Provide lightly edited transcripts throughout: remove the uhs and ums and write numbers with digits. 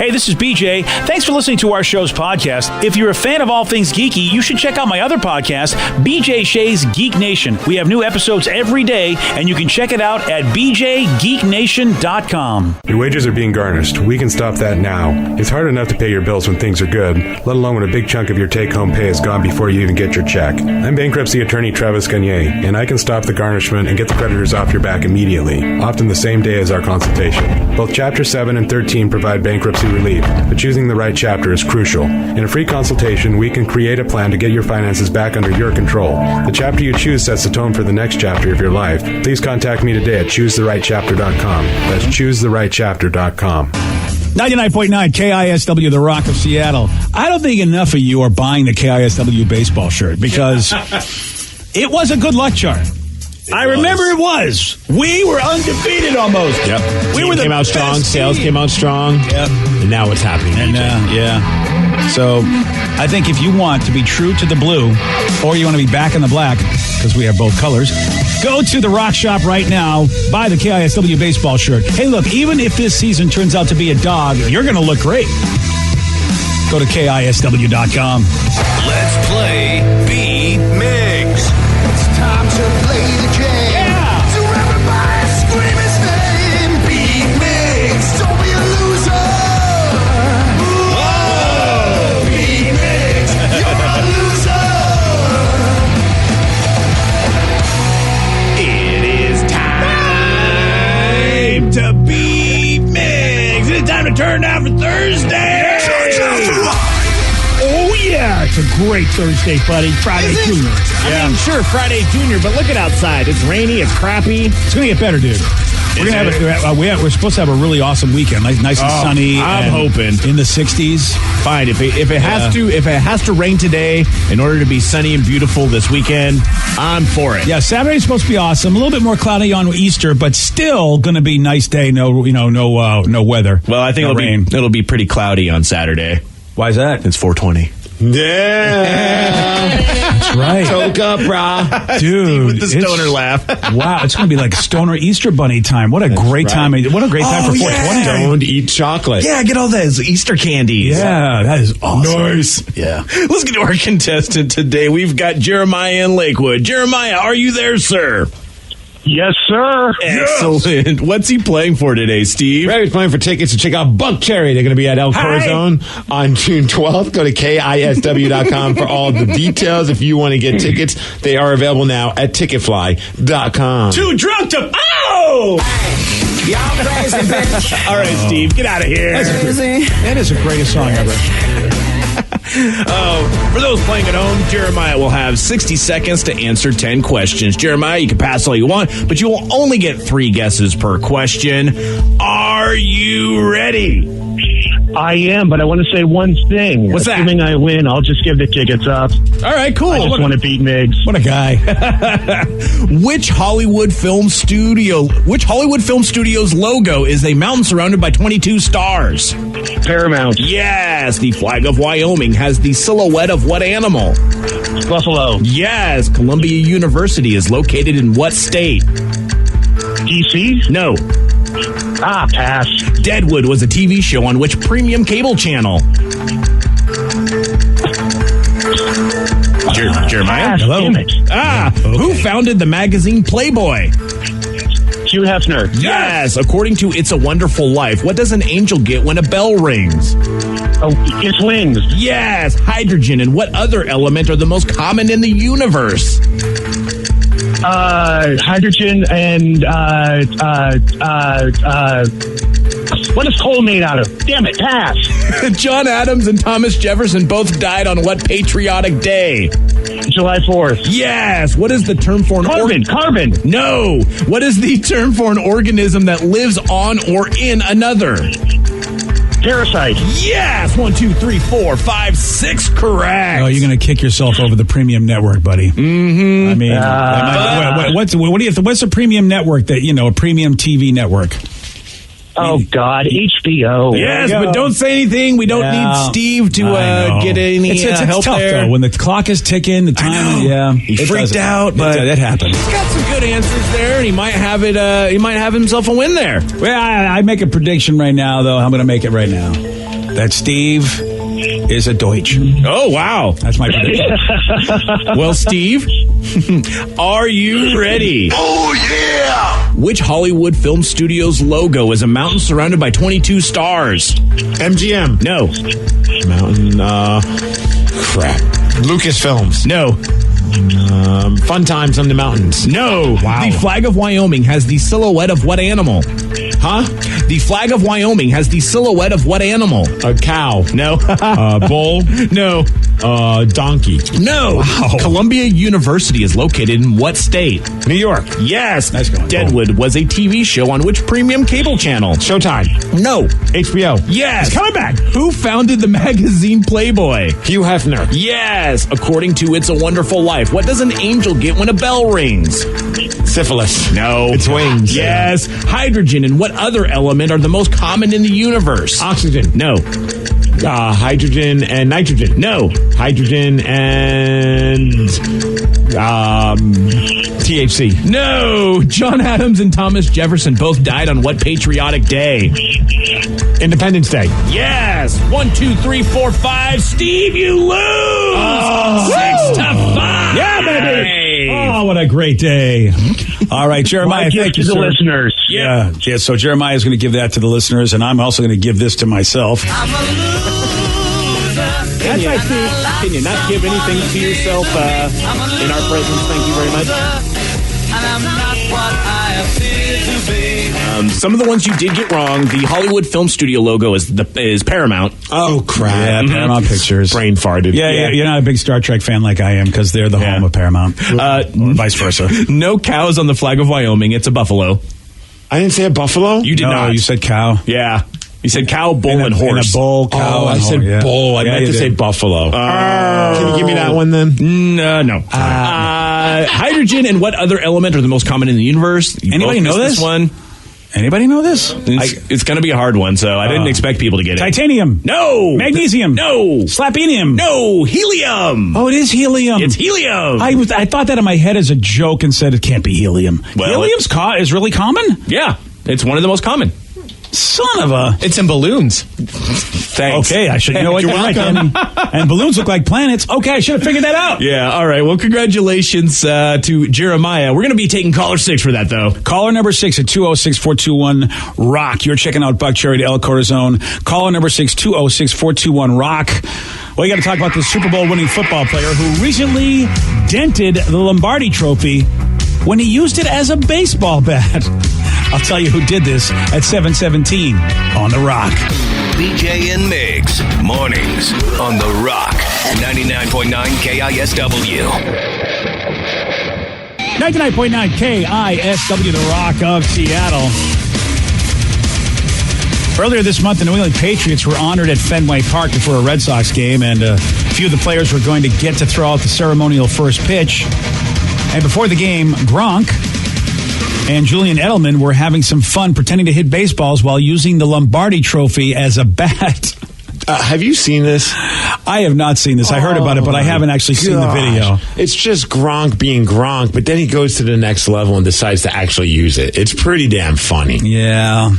Hey, this is BJ. Thanks for listening to our show's podcast. If you're a fan of all things geeky, you should check out my other podcast, BJ Shea's Geek Nation. We have new episodes every day, and you can check it out at bjgeeknation.com. Your wages are being garnished. We can stop that now. It's hard enough to pay your bills when things are good, let alone when a big chunk of your take-home pay is gone before you even get your check. I'm bankruptcy attorney Travis Gagne, and I can stop the garnishment and get the creditors off your back immediately, often the same day as our consultation. Both Chapter 7 and 13 provide bankruptcy relief, but choosing the right chapter is crucial. In a free consultation, we can create a plan to get your finances back under your control. The chapter you choose sets the tone for the next chapter of your life. Please contact me today at choosetherightchapter.com. That's choosetherightchapter.com. 99.9 KISW, The Rock of Seattle. I don't think enough of you are buying the KISW baseball shirt because it was a good luck charm. I remember it was. We were undefeated almost. Yep. We were the came out strong. Sales came out strong. Yep. And now what's happening? And yeah. So I think if you want to be true to the blue, or you want to be back in the black, because we have both colors, go to the Rock Shop right now. Buy the KISW baseball shirt. Hey, look, even if this season turns out to be a dog, you're going to look great. Go to KISW.com. Let's play B-Migs. It's time to play the game. Yeah. So everybody scream his name. B-Migs. Don't be a loser. Whoa. B-Migs. You're a loser. It is time to be Migs. It's time to turn down for Thursday. Oh, yeah. It's a great Thursday, buddy. Friday Junior. I mean, sure, Friday Junior, but look at outside. It's rainy. It's crappy. It's going to get better, dude. We're gonna have we're supposed to have a really awesome weekend, nice and sunny. I'm hoping in the 60s. Fine, if it has to rain today in order to be sunny and beautiful this weekend, I'm for it. Yeah, Saturday's supposed to be awesome. A little bit more cloudy on Easter, but still going to be nice day. No weather. Well, I think it'll be pretty cloudy on Saturday. Why is that? It's 420. Yeah. That's right. Choke up, brah. Dude. With the stoner laugh. Wow, it's going to be like stoner Easter bunny time. What a great time. What a great time for 420. Don't eat chocolate. Yeah, get all those Easter candies. Yeah, that is awesome. Nice. Yeah. Let's get to our contestant today. We've got Jeremiah in Lakewood. Jeremiah, are you there, sir? Yes, sir. Excellent. What's he playing for today, Steve? Ravy's playing for tickets to check out Buck Cherry. They're going to be at El Corazon on June 12th. Go to KISW.com for all the details. If you want to get tickets, they are available now at ticketfly.com. Too drunk to... Oh! All right, Steve, get out of here. That is the greatest song ever. For those playing at home, Jeremiah will have 60 seconds to answer 10 questions. Jeremiah, you can pass all you want, but you will only get 3 guesses per question. Are you ready? I am, but I want to say one thing. What's that? Assuming I win, I'll just give the tickets up. All right, cool. I just want to beat Migs. What a guy. Which Hollywood Film Studios logo is a mountain surrounded by 22 stars? Paramount. Yes. The flag of Wyoming has the silhouette of what animal? Buffalo. Yes. Columbia University is located in what state? DC? No. Pass. Deadwood was a TV show on which premium cable channel? Jeremiah? Pass. Hello? Damn it. Who founded the magazine Playboy? Hugh Hefner. Yes. According to It's a Wonderful Life, what does an angel get when a bell rings? Oh, it's wings. Yes. Hydrogen and what other element are the most common in the universe? Hydrogen and what is coal made out of? Damn it, pass. John Adams and Thomas Jefferson both died on what patriotic day? July 4th. Yes. What is the term for an Carbon. No. What is the term for an organism that lives on or in another? Parasite. Yes. 1, 2, 3, 4, 5, 6. Correct. Oh, you're going to kick yourself over the premium network, buddy. Mm-hmm. I mean, what's the premium network that, a premium TV network? Oh, God, HBO. Yes, but don't say anything. We don't need Steve to get any it's help tough, there. Though. When the clock is ticking, the time, he freaked out, but that happens. He's got some good answers there, and he might have it. He might have himself a win there. Well, I make a prediction right now, though. I'm going to make it right now. that Steve is a Deutsch. Oh, wow. That's my prediction. Well, Steve, are you ready? Oh, yeah! Which Hollywood film studio's logo is a mountain surrounded by 22 stars? MGM. No. Mountain, crap. Lucasfilms. No. Fun Times on the Mountains. No. Wow. The flag of Wyoming has the silhouette of what animal? Huh? The flag of Wyoming has the silhouette of what animal? A cow. No. Bull. No. Donkey. No. Wow. Columbia University is located in what state? New York. Yes. Nice going. Deadwood was a TV show on which premium cable channel? Showtime. No. HBO. Yes. It's coming back. Who founded the magazine Playboy? Hugh Hefner. Yes. According to It's a Wonderful Life, what does an angel get when a bell rings? Syphilis. No. It's wings. Yes. Hydrogen and what other element are the most common in the universe? Oxygen. No. Hydrogen and nitrogen. No. Hydrogen and THC. No. John Adams and Thomas Jefferson both died on what patriotic day? Independence Day. Yes. 1, 2, 3, 4, 5. Steve, you lose. 6-5. Yeah, baby. Oh, what a great day. All right, Jeremiah, thank you, to the sir. listeners. Yeah, so Jeremiah is going to give that to the listeners, and I'm also going to give this to myself. Can you not give anything to yourself in our presence? Thank you very much. Some of the ones you did get wrong. The Hollywood Film Studio logo is Paramount. Oh, crap. Yeah, Paramount Pictures. Brain farted. Yeah, you're not a big Star Trek fan like I am because they're the home of Paramount. Or vice versa. No cows on the flag of Wyoming. It's a buffalo. I didn't say a buffalo? You did No, not. you said cow. Yeah. You said cow, bull, and horse. And a bull, cow, Oh, I and said horse, yeah. bull. I Yeah, meant you to did. say buffalo. Can you give me that one then? No. Hydrogen and what other element are the most common in the universe? You Anybody both know missed this? one? Anybody know this? It's going to be a hard one, so I didn't expect people to get it. Titanium. No. Magnesium. No. Slapenium. No. Helium. Oh, it is helium. It's helium. I thought that in my head as a joke and said it can't be helium. Well, Helium's is really common? Yeah. It's one of the most common. Son of a... It's in balloons. Thanks. Okay, I should... You know what? You're You're right, welcome. Danny. And balloons look like planets. Okay, I should have figured that out. Yeah, all right. Well, congratulations to Jeremiah. We're going to be taking caller 6 for that, though. Caller number 6 at 206-421-ROCK. You're checking out Buck Cherry to El Corazon. Caller number 6, 206-421-ROCK. Well, you got to talk about this Super Bowl winning football player who recently dented the Lombardi Trophy when he used it as a baseball bat. I'll tell you who did this at 7:17 on The Rock. BJ and Migs, mornings on The Rock, 99.9 KISW. 99.9 KISW, The Rock of Seattle. Earlier this month, the New England Patriots were honored at Fenway Park before a Red Sox game, and a few of the players were going to get to throw out the ceremonial first pitch. And before the game, Gronk and Julian Edelman were having some fun pretending to hit baseballs while using the Lombardi Trophy as a bat. Have you seen this? I have not seen this. I heard about it, but I haven't actually seen the video. It's just Gronk being Gronk, but then he goes to the next level and decides to actually use it. It's pretty damn funny. Yeah.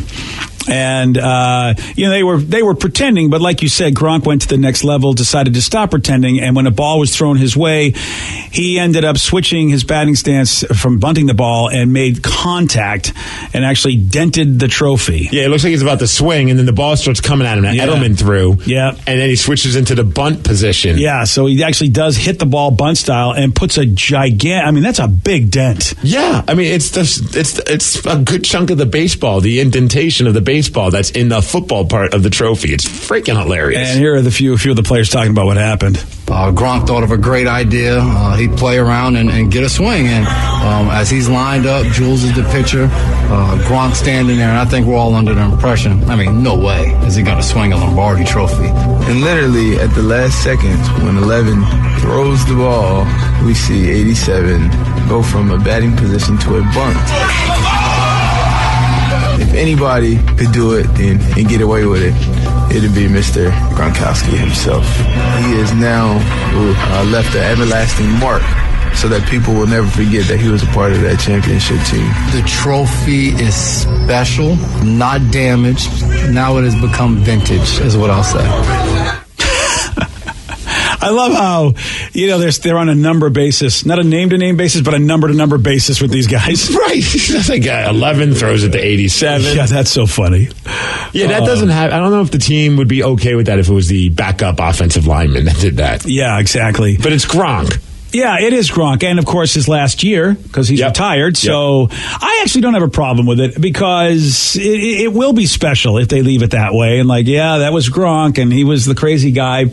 And, they were pretending, but like you said, Gronk went to the next level, decided to stop pretending, and when a ball was thrown his way, he ended up switching his batting stance from bunting the ball and made contact and actually dented the trophy. Yeah, it looks like he's about to swing, and then the ball starts coming at him, and Edelman threw. Yeah. And then he switches into the bunt position. Yeah, so he actually does hit the ball bunt style and puts a that's a big dent. Yeah, I mean, it's a good chunk of the baseball, the indentation of the baseball that's in the football part of the trophy. It's freaking hilarious. And here are the few of the players talking about what happened. Gronk thought of a great idea. He'd play around and get a swing. And as he's lined up, Jules is the pitcher. Gronk standing there, and I think we're all under the impression, no way is he going to swing a Lombardi Trophy. And literally at the last second, when 11 throws the ball, we see 87 go from a batting position to a bunt. If anybody could do it and get away with it, it'd be Mr. Gronkowski himself. He is now left an everlasting mark so that people will never forget that he was a part of that championship team. The trophy is special, not damaged. Now it has become vintage, is what I'll say. I love how, they're on a number basis, not a name-to-name basis, but a number-to-number basis with these guys. Right. That's like 11 throws it to 87. Yeah, that's so funny. Yeah, that doesn't have, I don't know if the team would be okay with that if it was the backup offensive lineman that did that. Yeah, exactly. But it's Gronk. Yeah, it is Gronk. And, of course, his last year because he's retired. So I actually don't have a problem with it because it will be special if they leave it that way. And that was Gronk and he was the crazy guy,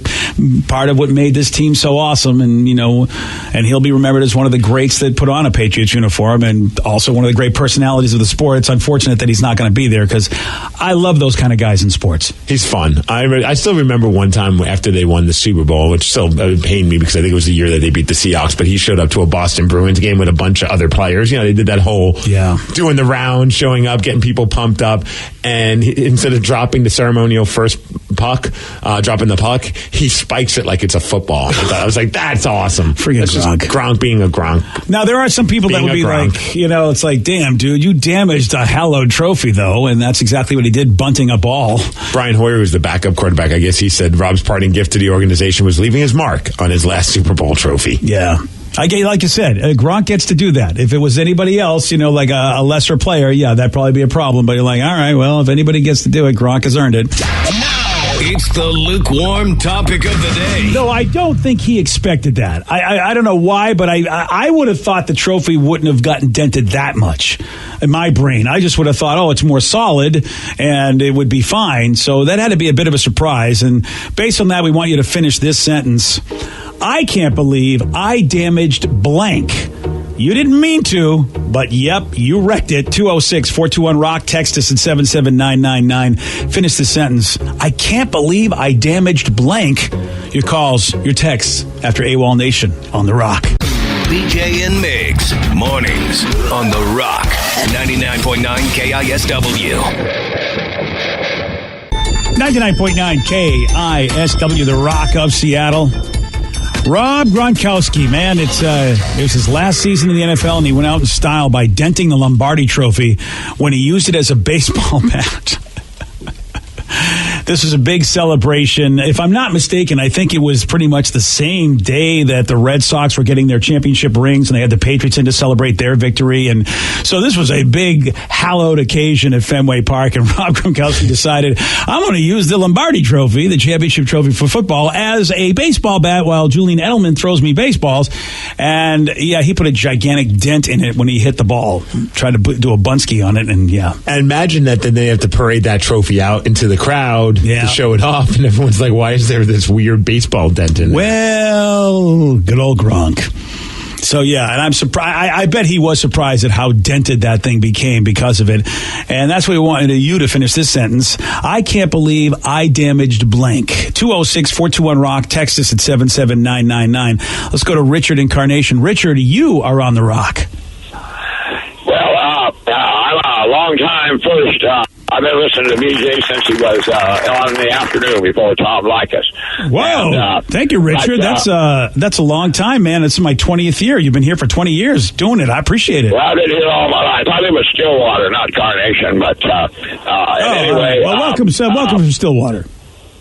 part of what made this team so awesome. And, and he'll be remembered as one of the greats that put on a Patriots uniform and also one of the great personalities of the sport. It's unfortunate that he's not going to be there because I love those kind of guys in sports. He's fun. I still remember one time after they won the Super Bowl, which still pained me because I think it was the year that they beat the Seahawks, but he showed up to a Boston Bruins game with a bunch of other players. They did that whole doing the round, showing up, getting people pumped up, and instead of dropping the ceremonial first puck, dropping the puck, he spikes it like it's a football. I was like, that's awesome. Freaking Gronk. Gronk being a Gronk. Now, there are some people that would be like, it's like, damn, dude, you damaged a hallowed trophy, though, and that's exactly what he did, bunting a ball. Brian Hoyer was the backup quarterback. I guess he said Rob's parting gift to the organization was leaving his mark on his last Super Bowl trophy. Yeah. Like you said, Gronk gets to do that. If it was anybody else, like a lesser player, that'd probably be a problem. But you're like, all right, well, if anybody gets to do it, Gronk has earned it. It's the lukewarm topic of the day. No, I don't think he expected that. I don't know why, but I would have thought the trophy wouldn't have gotten dented that much in my brain. I just would have thought, it's more solid and it would be fine. So that had to be a bit of a surprise. And based on that, we want you to finish this sentence. I can't believe I damaged blank. You didn't mean to, but yep, you wrecked it. 206-421-ROCK. Text us at 77999. Finish the sentence. I can't believe I damaged blank. Your calls, your texts after AWOL Nation on The Rock. BJ and Migs, mornings on The Rock. 99.9 KISW. 99.9 KISW, The Rock of Seattle. Rob Gronkowski, man, it was his last season in the NFL, and he went out in style by denting the Lombardi Trophy when he used it as a baseball bat. This was a big celebration. If I'm not mistaken, I think it was pretty much the same day that the Red Sox were getting their championship rings and they had the Patriots in to celebrate their victory. And so this was a big hallowed occasion at Fenway Park. And Rob Gronkowski decided, I'm going to use the Lombardi Trophy, the championship trophy for football, as a baseball bat while Julian Edelman throws me baseballs. And he put a gigantic dent in it when he hit the ball. Tried to do a bunski on it. And And imagine that then they have to parade that trophy out into the crowd to show it off, and everyone's like, why is there this weird baseball dent in there? Well, good old Gronk. So, and I'm surprised. I bet he was surprised at how dented that thing became because of it. And that's what we wanted you to finish this sentence. I can't believe I damaged blank. 206-421-ROCK. Text us at 77999. Let's go to Richard in Carnation. Richard, you are on The Rock. Well, I'm a long-time first. I've been listening to BJ since he was on in the afternoon before Tom Likas. Whoa! And, thank you, Richard. That's a long time, man. It's my 20th year. You've been here for 20 years doing it. I appreciate it. Well, I've been here all my life. I live in Stillwater, not Carnation, but anyway. Well, welcome from Stillwater.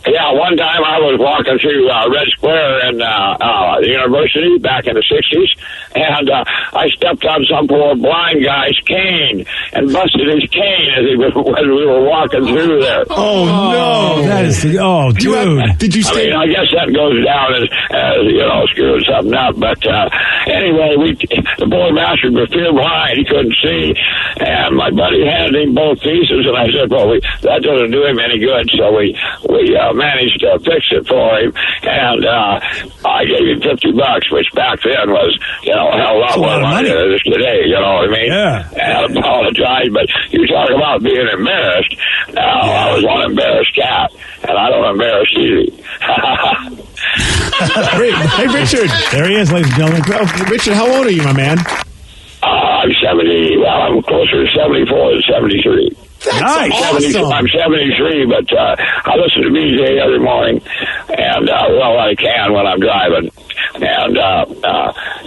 Yeah, one time I was walking through Red Square in the university back in the 60s, and I stepped on some poor blind guy's cane and busted his cane as we were walking through there. Oh, no. That is, dude. Did you stay? I guess that goes down as screwing something up, but anyway, the boy master was fear blind. He couldn't see, and my buddy handed him both pieces, and I said, well, that doesn't do him any good, so we managed to fix it for him, and I gave him $50, which back then was, a hell of a lot more money than it is today, you know what I mean? Yeah. And I apologize, but you talk about being embarrassed. I was one embarrassed cat, and I don't embarrass you. Hey, Richard. There he is, ladies and gentlemen. Richard, how old are you, my man? I'm 70. Well, I'm closer to 74 than 73. Nice. I'm 73, but I listen to BJ every morning, and I can when I'm driving. And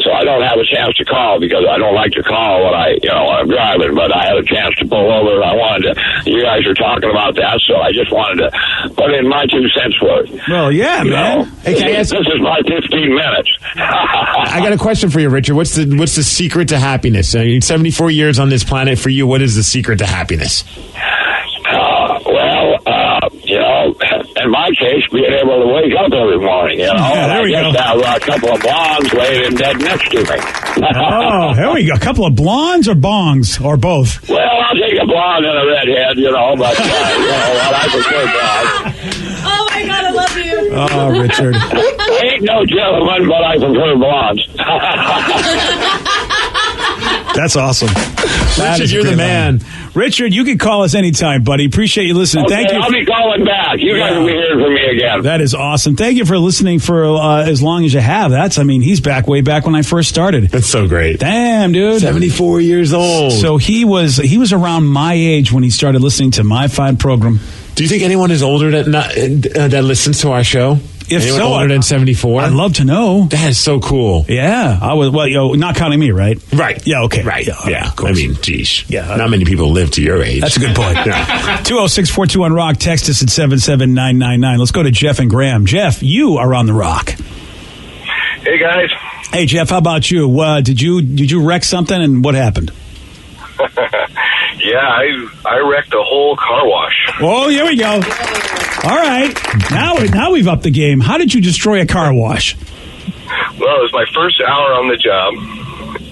So I don't have a chance to call because I don't like to call when I'm driving, but I had a chance to pull over, and I wanted to, you guys are talking about that, so I just wanted to put in my 2 cents for it. Well, yeah, man. Hey, can I ask- this is my 15 minutes. I got a question for you, Richard. What's the secret to happiness? 74 years on this planet for you. What is the secret to happiness? In my case, being able to wake up every morning, there we go. Have a couple of blondes laying in bed next to me. Oh, here we go. A couple of blondes or bongs or both? Well, I'll take a blonde and a redhead, but I prefer blondes. Oh my God, I love you. Oh, Richard. I ain't no gentleman, but I prefer blondes. That's awesome. Richard, you're the man. Richard, you can call us anytime, buddy. Appreciate you listening. Okay, Thank you. I'll be calling back. You guys will be hearing from me again. That is awesome. Thank you for listening for as long as you have. He's back way back when I first started. That's so great. Damn, dude. 74 years old. So he was around my age when he started listening to my fine program. Do you think anyone is older that listens to our show? If anyone so, older than 74? I'd love to know. That is so cool. Yeah, I was. Well, not counting me, right? Right. Yeah. Okay. Right. Yeah. I mean, geez. Yeah. Not many people live to your age. That's a good point. 206-421-ROCK. Text us at 77999. Let's go to Jeff and Graham. Jeff, you are on the Rock. Hey guys. Hey Jeff, how about you? Did you wreck something, and what happened? Yeah, I wrecked a whole car wash. Oh, here we go. All right. Now we've upped the game. How did you destroy a car wash? Well, it was my first hour on the job,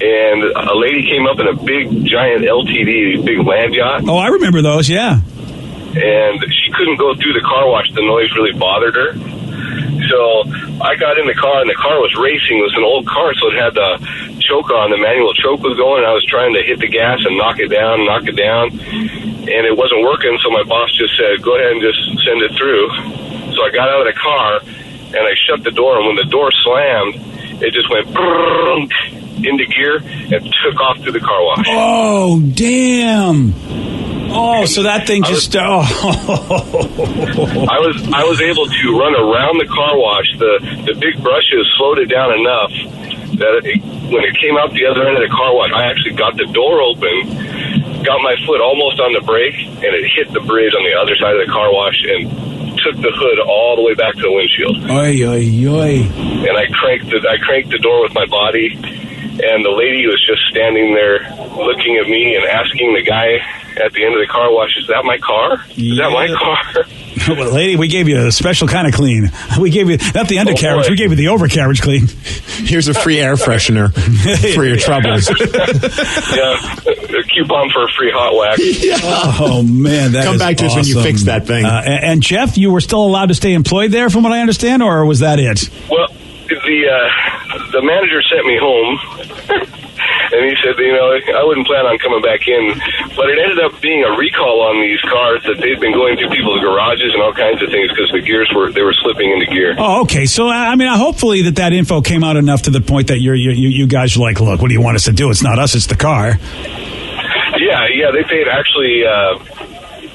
and a lady came up in a big, giant LTD, big land yacht. Oh, I remember those, yeah. And she couldn't go through the car wash. The noise really bothered her. So I got in the car, and the car was racing. It was an old car, so it had the choke on. The manual choke was going, and I was trying to hit the gas and knock it down. And it wasn't working, so my boss just said, go ahead and just send it through. So I got out of the car, and I shut the door, and when the door slammed, it just went into gear and took off through the car wash. Oh, damn. Oh, so that thing just... I was able to run around the car wash. The big brushes slowed it down enough that when it came out the other end of the car wash, I actually got the door open, got my foot almost on the brake, and it hit the bridge on the other side of the car wash and took the hood all the way back to the windshield. Oy, oy, oy. And I cranked the door with my body, and the lady was just standing there looking at me and asking the guy at the end of the car wash, is that my car? Is that my car? Well, lady, we gave you a special kind of clean. We gave you, not the undercarriage, we gave you the overcarriage clean. Here's a free air freshener for your troubles. Yeah, a coupon for a free hot wax. Yeah. Oh, man, that Come is back to us when you awesome. fix that thing. And Jeff, you were still allowed to stay employed there, from what I understand, or was that it? Well, the manager sent me home, and he said, I wouldn't plan on coming back in. But it ended up being a recall on these cars that they'd been going through people's garages and all kinds of things because the gears were slipping into gear. Oh, okay. So, I mean, hopefully that info came out enough to the point that you guys are like, look, what do you want us to do? It's not us, it's the car. Yeah, they paid actually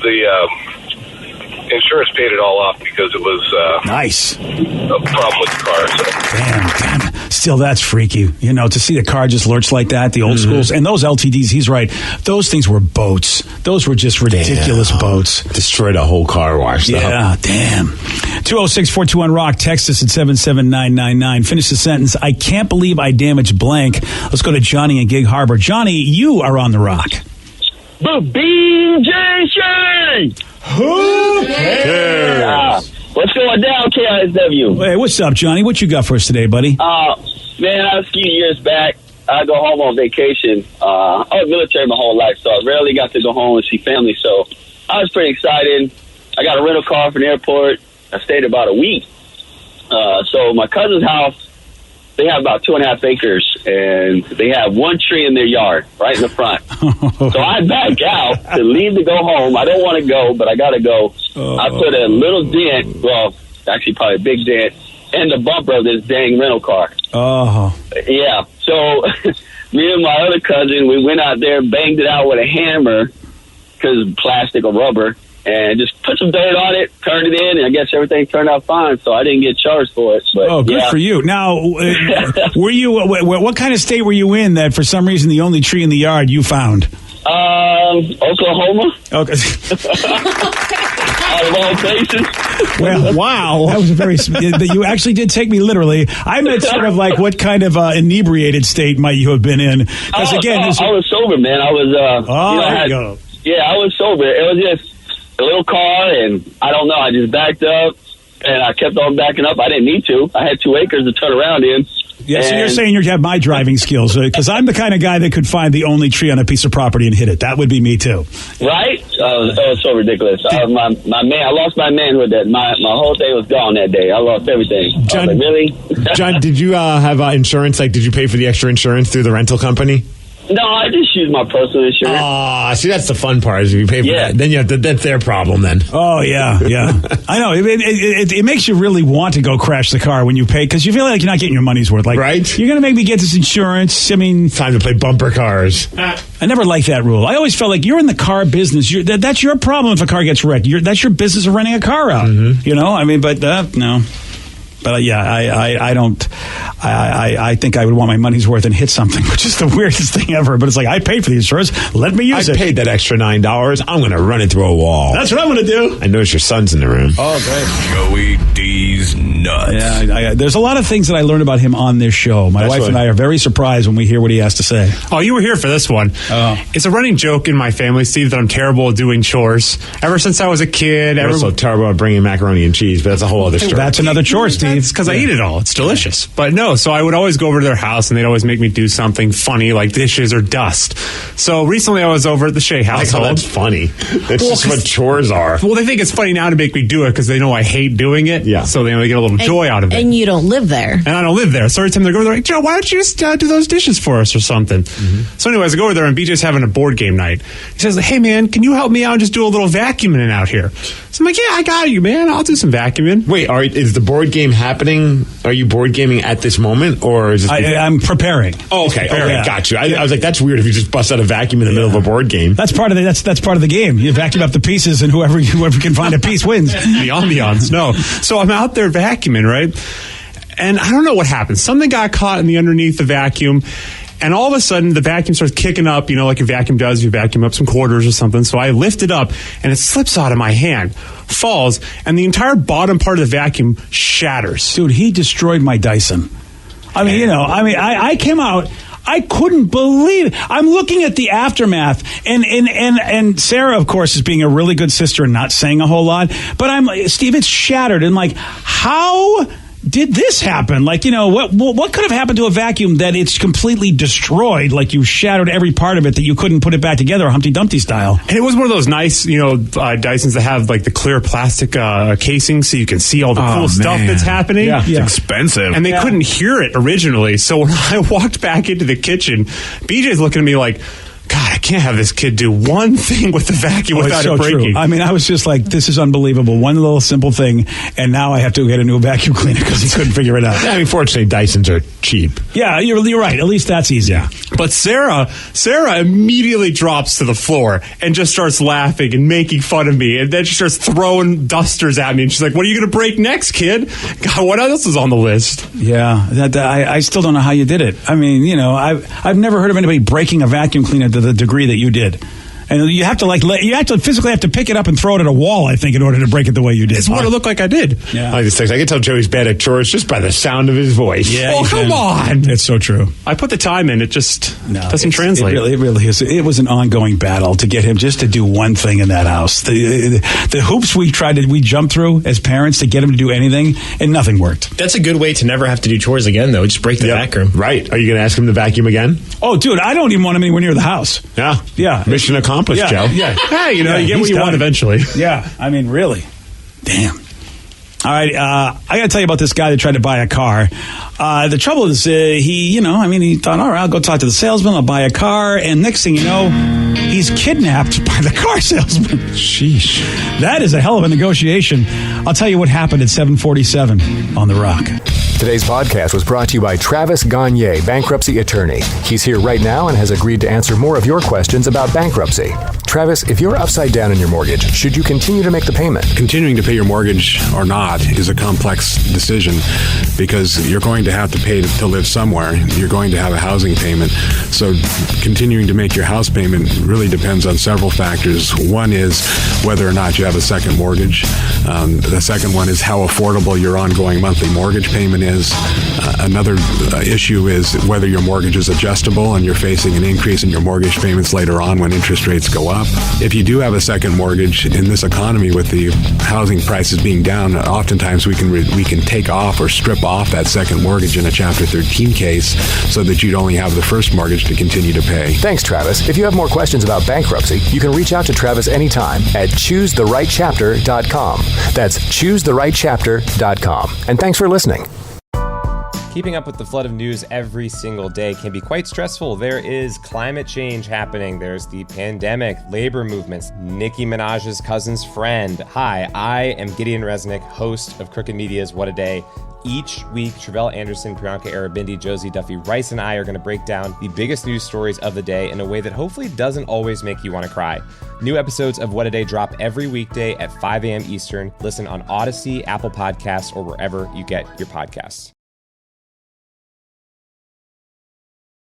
the insurance paid it all off because it was nice a problem with the car. So. Damn. Still, that's freaky. To see the car just lurch like that, the old schools. And those LTDs, he's right. Those things were boats. Those were just ridiculous boats. Destroyed a whole car wash. Yeah, damn. 206-421-ROCK. Text us at 77999. Finish the sentence. I can't believe I damaged blank. Let's go to Johnny in Gig Harbor. Johnny, you are on the Rock. BJJ! Who cares? What's going down, KISW? Hey, what's up, Johnny? What you got for us today, buddy? Man, I was a few years back. I go home on vacation. I was military my whole life, so I rarely got to go home and see family. So I was pretty excited. I got a rental car from the airport. I stayed about a week. So my cousin's house, they have about 2.5 acres, and they have one tree in their yard, right in the front. So I back out to leave to go home. I don't want to go, but I got to go. I put a little dent, well, actually probably a big dent, in the bumper of this dang rental car. Oh. Yeah. So me and my other cousin, we went out there, banged it out with a hammer, because plastic or rubber, and just put some dirt on it, turned it in, and I guess everything turned out fine. So I didn't get charged for it. But, good for you. Now, were you? What kind of state were you in that for some reason the only tree in the yard you found? Oklahoma. Okay. Out of all places. Well, wow. That was a very. You actually did take me literally. I meant sort of like what kind of inebriated state might you have been in? Because again, I was sober, man. I was. There you go. Yeah, I was sober. It was just a little car, and I don't know. I just backed up, and I kept on backing up. I didn't need to. I had 2 acres to turn around in. Yeah, so you're saying you have my driving skills, because I'm the kind of guy that could find the only tree on a piece of property and hit it. That would be me too. Right? That was so ridiculous. My man, I lost my manhood. My whole day was gone that day. I lost everything. John, I was like, really? John, did you have insurance? Like, did you pay for the extra insurance through the rental company? No, I just use my personal insurance. See, that's the fun part. Is if you pay for that, then that's their problem. Then. Oh yeah. I know. It makes you really want to go crash the car when you pay, because you feel like you're not getting your money's worth. Like, right? You're going to make me get this insurance. I mean, time to play bumper cars. I never liked that rule. I always felt like you're in the car business. That's your problem if a car gets wrecked. That's your business of renting a car out. Mm-hmm. You know. I mean, but no. But I don't. I think I would want my money's worth and hit something, which is the weirdest thing ever. But it's like, I paid for the insurance. Let me use it. I paid that extra $9. I'm going to run it through a wall. That's what I'm going to do. I notice your son's in the room. Oh, great. Joey D's nuts. Yeah, there's a lot of things that I learned about him on this show. My wife and I are very surprised when we hear what he has to say. Oh, you were here for this one. Oh. It's a running joke in my family, Steve, that I'm terrible at doing chores. Ever since I was a kid. You're also terrible at bringing macaroni and cheese, but that's a whole other story. That's another chore, Steve. It's because I eat it all. It's delicious. But no, so I would always go over to their house, and they'd always make me do something funny, like dishes or dust. So recently I was over at the Shea household. That's funny. That's just what chores are. Well, they think it's funny now to make me do it because they know I hate doing it. Yeah. So they get a little joy out of it. And you don't live there. And I don't live there. So every time they go, they're like, Joe, why don't you just do those dishes for us or something? Mm-hmm. So anyways, I go over there, and BJ's having a board game night. He says, hey, man, can you help me out and just do a little vacuuming out here? So I'm like, yeah, I got you, man. I'll do some vacuuming. Wait, is the board game happening? Are you board gaming at this moment, or is this I'm preparing. Oh, okay, got you. I was like, that's weird if you just bust out a vacuum in the middle of a board game. That's part of that's part of the game. You vacuum up the pieces, and whoever can find a piece wins. The ambiance, no. So I'm out there vacuuming, right? And I don't know what happened. Something got caught in the underneath the vacuum. And all of a sudden, the vacuum starts kicking up, like a vacuum does. You vacuum up some quarters or something. So I lift it up, and it slips out of my hand, falls, and the entire bottom part of the vacuum shatters. Dude, he destroyed my Dyson. I mean, I came out. I couldn't believe it. I'm looking at the aftermath, and Sarah, of course, is being a really good sister and not saying a whole lot. But I'm like, Steve, it's shattered, and like, how did this happen? Like, what could have happened to a vacuum that it's completely destroyed? Like, you shattered every part of it that you couldn't put it back together, Humpty Dumpty style. And it was one of those nice, Dysons that have like the clear plastic casing, so you can see all the cool stuff that's happening. Yeah. It's expensive. And they couldn't hear it originally. So when I walked back into the kitchen, BJ's looking at me like, God, I can't have this kid do one thing with the vacuum without it breaking. True. I mean, I was just like, this is unbelievable. One little simple thing, and now I have to get a new vacuum cleaner because he couldn't figure it out. I mean, fortunately, Dysons are cheap. Yeah, you're right. At least that's easy. Yeah. But Sarah immediately drops to the floor and just starts laughing and making fun of me. And then she starts throwing dusters at me. And she's like, what are you going to break next, kid? God, what else is on the list? Yeah, I still don't know how you did it. I mean, I've never heard of anybody breaking a vacuum cleaner to the degree that you did. And you have to physically have to pick it up and throw it at a wall, I think, in order to break it the way you did. It's what it looked like I did. Yeah. I can tell Joey's bad at chores just by the sound of his voice. Yeah, oh, come on. It's so true. I put the time in. It just doesn't translate. It really is. It was an ongoing battle to get him just to do one thing in that house. The hoops we jumped through as parents to get him to do anything, and nothing worked. That's a good way to never have to do chores again, though. Just break the vacuum. Right. Are you going to ask him to vacuum again? Oh, dude, I don't even want him anywhere near the house. Yeah. Yeah. Mission accomplished, Joe. Yeah. Hey, you get what you want eventually. Yeah, I mean, really. Damn. All right, I got to tell you about this guy that tried to buy a car. The trouble is, he thought, all right, I'll go talk to the salesman, I'll buy a car, and next thing you know, he's kidnapped by the car salesman. Sheesh. That is a hell of a negotiation. I'll tell you what happened at 7:47 on The Rock. Today's podcast was brought to you by Travis Gagne, bankruptcy attorney. He's here right now and has agreed to answer more of your questions about bankruptcy. Travis, if you're upside down in your mortgage, should you continue to make the payment? Continuing to pay your mortgage or not is a complex decision because you're going to have to pay to live somewhere. You're going to have a housing payment. So continuing to make your house payment really depends on several factors. One is whether or not you have a second mortgage. The second one is how affordable your ongoing monthly mortgage payment is. Another issue is whether your mortgage is adjustable and you're facing an increase in your mortgage payments later on when interest rates go up. If you do have a second mortgage in this economy with the housing prices being down, oftentimes we can take off or strip off that second mortgage in a Chapter 13 case so that you'd only have the first mortgage to continue to pay. Thanks, Travis. If you have more questions about bankruptcy, you can reach out to Travis anytime at choosetherightchapter.com. That's choosetherightchapter.com. And thanks for listening. Keeping up with the flood of news every single day can be quite stressful. There is climate change happening. There's the pandemic, labor movements, Nicki Minaj's cousin's friend. Hi, I am Gideon Resnick, host of Crooked Media's What a Day. Each week, Travelle Anderson, Priyanka Arabindi, Josie Duffy Rice, and I are going to break down the biggest news stories of the day in a way that hopefully doesn't always make you want to cry. New episodes of What a Day drop every weekday at 5 a.m. Eastern. Listen on Odyssey, Apple Podcasts, or wherever you get your podcasts.